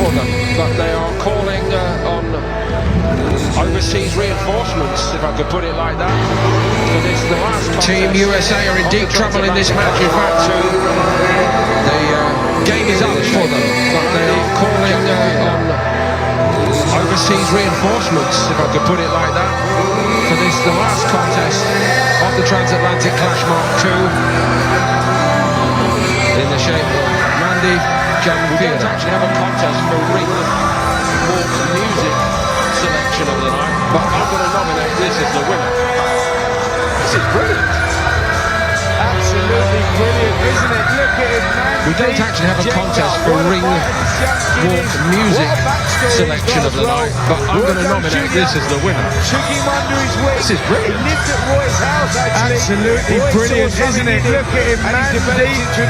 for them, but they are calling on overseas reinforcements, if I could put it like that. For this, the last Team USA are in deep trouble in this match. In fact, the game is up for them, but they are calling on overseas reinforcements, if I could put it like that. For this, the last contest of the Transatlantic Clash Mark II, in the shape of Mandeep, Jangra. We don't actually have a contest for ring walk music selection of the night, but I'm going to nominate this as the winner. This is brilliant. Absolutely brilliant, isn't it? Look at it, man. We don't actually have a contest for ring walk music selection of the night, but I'm going to nominate this as the winner. Took him under his wing. This is brilliant. He lived at Roy's house, actually. Absolutely brilliant, isn't it? Look at him, man.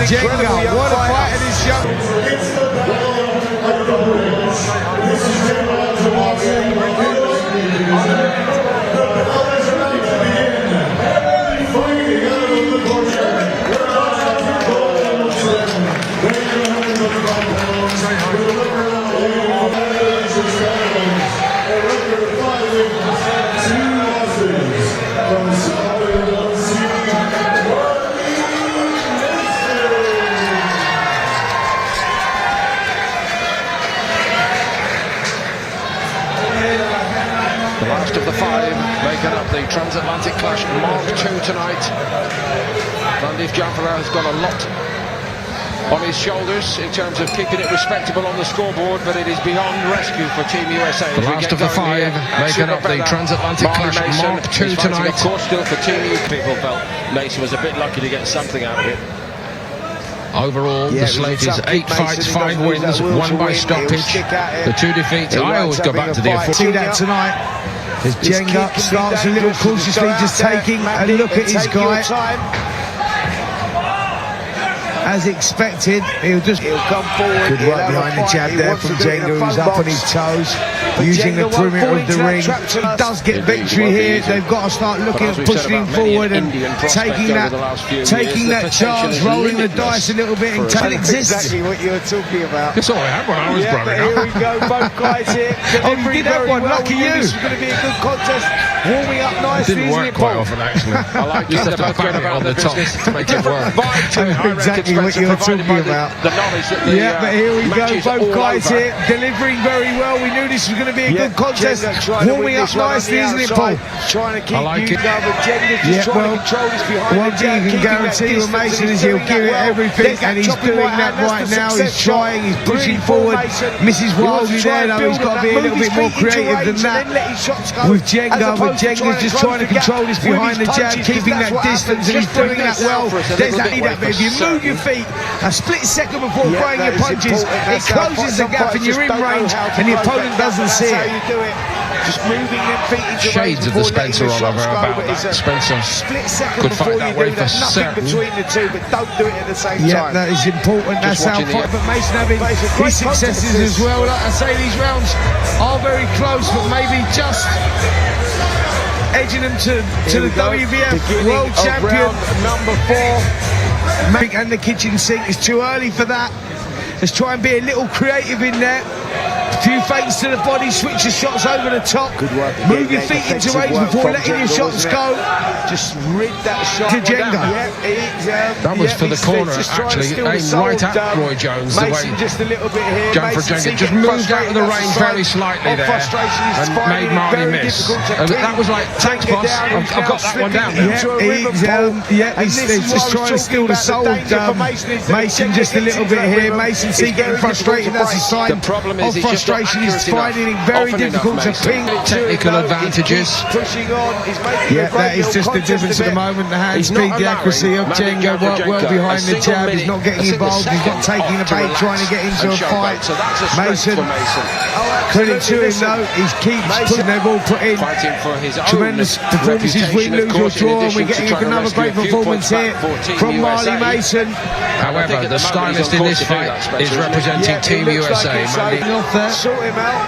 Jangra, what a fight in his young. The last of the five making up the Transatlantic Clash Mark II tonight. Mandeep Jangra has got a lot on his shoulders in terms of keeping it respectable on the scoreboard, but it is beyond rescue for Team USA. The last of the five making up the Transatlantic Clash Mark II tonight. Of course, still for Team UK. People felt Mason was a bit lucky to get something out of it. Overall, the slate is 8 fights, 5 wins, 1 by stoppage. The 2 defeats. I always go back to the See that tonight as Jangra starts a little cautiously, just taking a look at his guy. As expected, he'll come forward. Good work behind the jab there from Jangra, who's up on his toes, using the perimeter of the ring. He does get victory here. They've got to start looking at pushing him forward and taking that chance, rolling the dice a little bit and taking exists. Exactly what you were talking about. That's all I had when I was growing up. Here we go, both guys here. Oh, you did have one, lucky you. This is going to be a good contest. Warming up nicely. It didn't work quite often, actually. I like just have to bang it on the top to make it work. Exactly what you were talking about. Yeah, but here we go, both guys here delivering very well. We knew this was going to be a good contest. Warming up nicely, isn't it, Paul? Trying to keep one thing you can guarantee with Mason is he'll give it everything, and he's doing that right now. He's trying, he's pushing forward. Mrs. Wildly there, though, he's got to be a little bit more creative than that. With Jangra, just trying to control this behind the jab, keeping that distance, and he's doing that well. There's that, if you move your feet a split second before throwing your punches, it closes the gap and you're in range, and the opponent doesn't see it. Just moving them feet into shades of the Spencer Oliver about that. Spencer could fight that way for certain. Between the two, but don't do it at the same time. Yeah, that is important. That's how fight. But Mason having his successes as well. Like I say, these rounds are very close, but maybe just edging them to the WBF World Champion. Number 4. And the kitchen sink is too early for that. Let's try and be a little creative in there. A few feints to the body, switch the shots over the top. Good work. Move your feet into range before letting your shots go. Just rid that shot. To Jangra. That was for the corner, actually, aimed right at Roy Jones. The way just a little bit here. Jangra just moved out of the range very slightly there and made Marty miss. That was like, thanks boss, I've got that one down there. He's just trying to steal the soul. Mason just a little bit here. Mason getting frustrated. That's a sign of frustration. He's finding it very difficult to ping. Technical advantages. Yeah, that is just the difference at the moment. The hand speed, the accuracy of Jangra work well behind the jab. He's not getting involved. He's not taking the bait, trying to get into a fight. Mason, credit to him though, he keeps pushing. They've all put in tremendous performances. We lose or draw, and we're getting another great performance here from Marley Mason. However, the stylist in this fight is representing Team USA. Off there. Sort him out.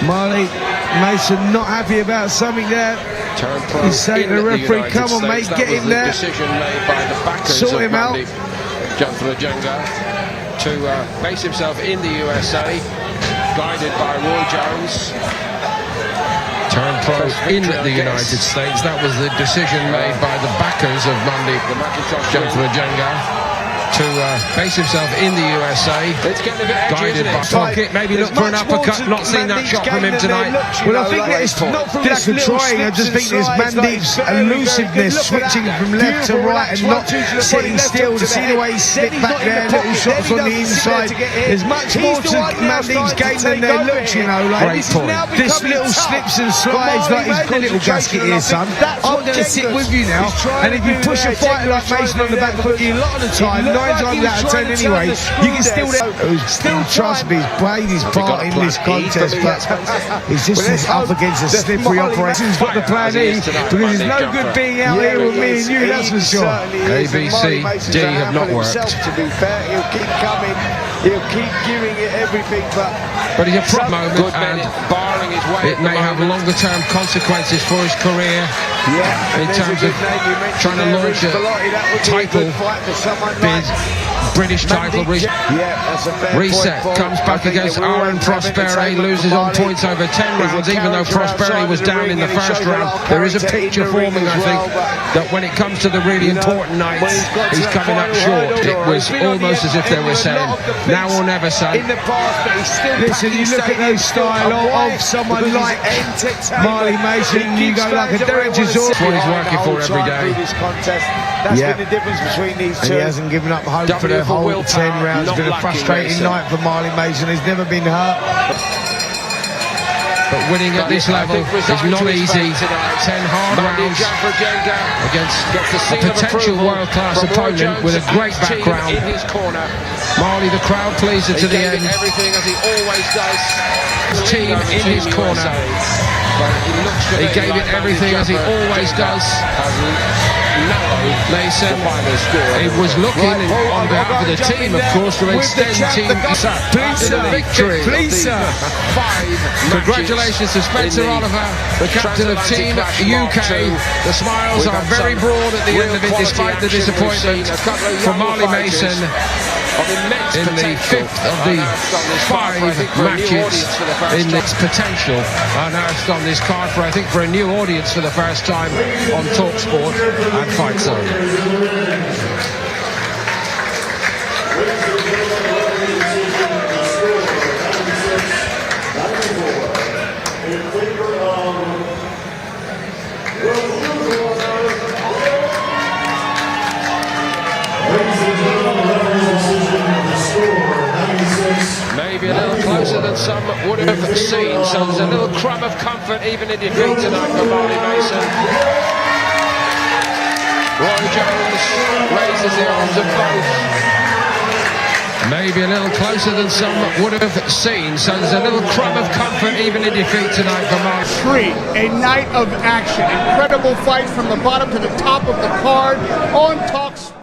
Marley Mason not happy about something there. He's saying to the referee, come on mate, get him there. Sort him out. Jangra to base himself in the USA, guided by Roy Jones. Turn pro in the United States. That was the decision made by the backers of Mandeep, Jangra, to base himself in the USA. It's getting a bit edgy, guided by isn't it? pocket. Maybe look for an uppercut. Not seen that shot from him tonight. Well, I think it's not from just for trying. I just think it's Mandeep's elusiveness, switching from left to right and not sitting still. To see the way he slipped back there, little shots on the inside. There's much more to Mandeep's game than there looks, you know. Like Great point. this little slips and slides, like he's got a little gasket here, son. I'm going to sit with you now. And if you push a fighter like Mason on the back foot, a lot of the time, 9 times out of 10 anyway, you can still trust me, he's played his part in this contest, but he's just up against a slippery operation. He's got the plan E, because there's no good being out here with me and you, that's for sure. A, B, C, D have not worked. To be fair, he'll keep coming, he'll keep giving it everything, But he's a prop moment, Good and minute, barring his way. it may have longer term consequences for his career in terms of trying to launch a title bid, British title reset. Comes back against Aaron Prosperi, loses on points over 10 rounds, even though Prosperi was down in the first round. There is a picture forming, I think, that when it comes to the really important nights, he's coming up short. It was almost as if they were saying, now or never, son. Listen, you look at those style of someone like Marley Mason, you go like a Derek Chisora. That's what he's working for every day. That's been the difference between these two. And he hasn't given up hope for the whole 10 rounds. It's been a frustrating night for Marley Mason. He's never been hurt. But winning at this level is not easy. 10 hard rounds against a potential world-class opponent with a great background. Marley, the crowd pleaser to the end. Everything as he always does. His team in his corner. He gave it everything as he always does. Mason, he was looking on behalf of the team, of course, to extend Team the victory. Congratulations to Spencer Oliver, the captain of Team UK. The smiles are very broad at the end of it, despite the disappointment for Marley Mason in the 5th of the 5 matches in its potential announced on this card for, I think, for a new audience for the first time on TalkSport and Fight Zone. Maybe a little closer than some would have seen, so there's a little crumb of comfort even in defeat tonight for Marley Mason. Roy Jones raises the arms of both. Maybe a little closer than some would have seen, so there's a little crumb of comfort even in defeat tonight for Marley. A night of action, incredible fights from the bottom to the top of the card on TalkSport.